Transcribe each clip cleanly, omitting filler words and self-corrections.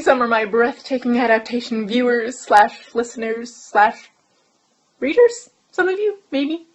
some are my breathtaking adaptation viewers slash listeners slash readers? Some of you, maybe?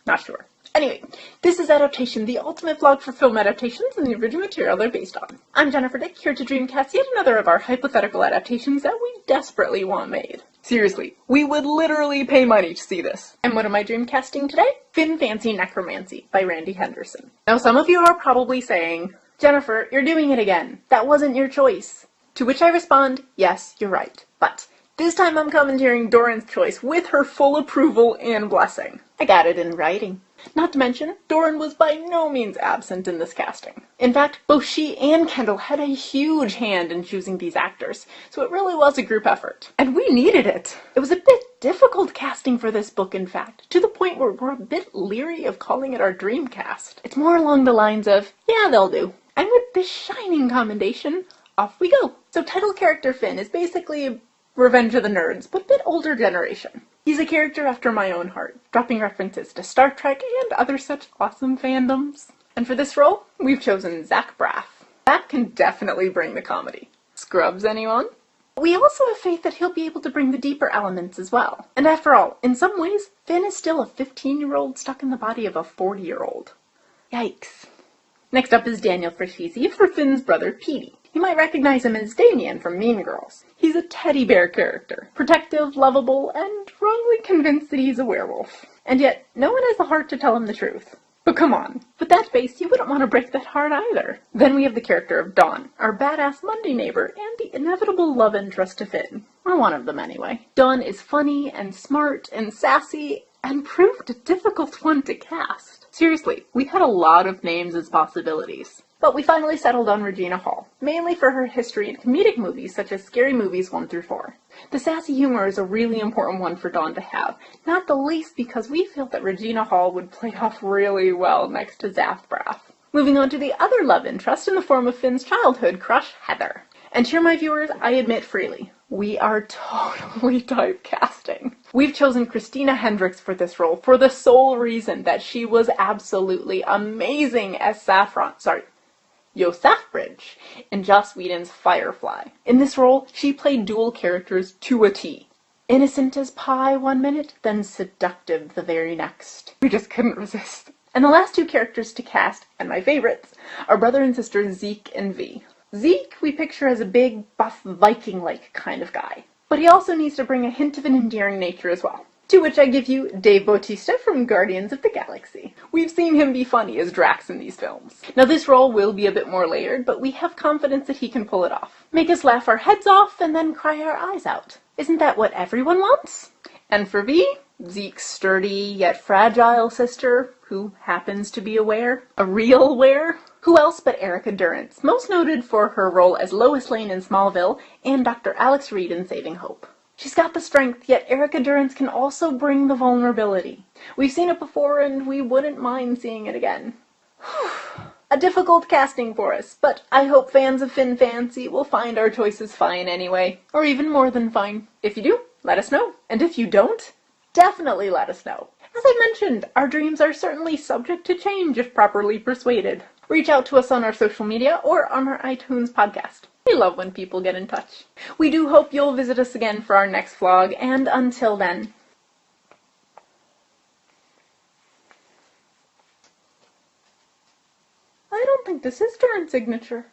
Not sure. Anyway, this is Adaptation, the ultimate vlog for film adaptations and the original material they're based on. I'm Jennifer Dick, here to Dreamcast yet another of our hypothetical adaptations that we desperately want made. Seriously, we would literally pay money to see this. And what am I dreamcasting today? Finn Fancy Necromancy by Randy Henderson. Now some of you are probably saying, Jennifer, you're doing it again. That wasn't your choice. To which I respond, yes, you're right. But this time I'm commandeering Doran's choice with her full approval and blessing. I got it in writing. Not to mention, Doran was by no means absent in this casting. In fact, both she and Kendall had a huge hand in choosing these actors, so it really was a group effort. And we needed it! It was a bit difficult casting for this book, in fact, to the point where we're a bit leery of calling it our Dreamcast. It's more along the lines of, yeah, they'll do. And with this shining commendation, off we go! So title character Finn is basically Revenge of the Nerds, but a bit older generation. He's a character after my own heart, dropping references to Star Trek and other such awesome fandoms. And for this role, we've chosen Zach Braff. That can definitely bring the comedy. Scrubs, anyone? We also have faith that he'll be able to bring the deeper elements as well. And after all, in some ways, Finn is still a 15-year-old stuck in the body of a 40-year-old. Yikes. Next up is Daniel Frashisi for Finn's brother Petey. You might recognize him as Damien from Mean Girls. He's a teddy bear character, protective, lovable, and wrongly convinced that he's a werewolf. And yet, no one has the heart to tell him the truth. But come on, with that face, you wouldn't want to break that heart either. Then we have the character of Dawn, our badass Monday neighbor, and the inevitable love interest to Finn. Or one of them anyway. Dawn is funny, and smart, and sassy, and proved a difficult one to cast. Seriously, we had a lot of names as possibilities. But we finally settled on Regina Hall, mainly for her history in comedic movies such as Scary Movies 1 through 4. The sassy humor is a really important one for Dawn to have, not the least because we feel that Regina Hall would play off really well next to Zach Braff. Moving on to the other love interest in the form of Finn's childhood crush, Heather. And here, my viewers, I admit freely, we are totally typecasting. We've chosen Christina Hendricks for this role for the sole reason that she was absolutely amazing as Yosafbridge in Joss Whedon's Firefly. In this role, she played dual characters to a T. Innocent as pie 1 minute, then seductive the very next. We just couldn't resist. And the last two characters to cast, and my favorites, are brother and sister Zeke and V. Zeke we picture as a big, buff, Viking-like kind of guy. But he also needs to bring a hint of an endearing nature as well. To which I give you Dave Bautista from Guardians of the Galaxy. We've seen him be funny as Drax in these films. Now this role will be a bit more layered, but we have confidence that he can pull it off. Make us laugh our heads off and then cry our eyes out. Isn't that what everyone wants? And for V, Zeke's sturdy yet fragile sister, who happens to be a were. A real were? Who else but Erica Durance, most noted for her role as Lois Lane in Smallville and Dr. Alex Reed in Saving Hope. She's got the strength, yet Erica Durance can also bring the vulnerability. We've seen it before, and we wouldn't mind seeing it again. A difficult casting for us, but I hope fans of Finn Fancy will find our choices fine anyway. Or even more than fine. If you do, let us know. And if you don't, definitely let us know. As I mentioned, our dreams are certainly subject to change if properly persuaded. Reach out to us on our social media or on our iTunes podcast. We love when people get in touch. We do hope you'll visit us again for our next vlog, and until then, I don't think this is Doran's signature.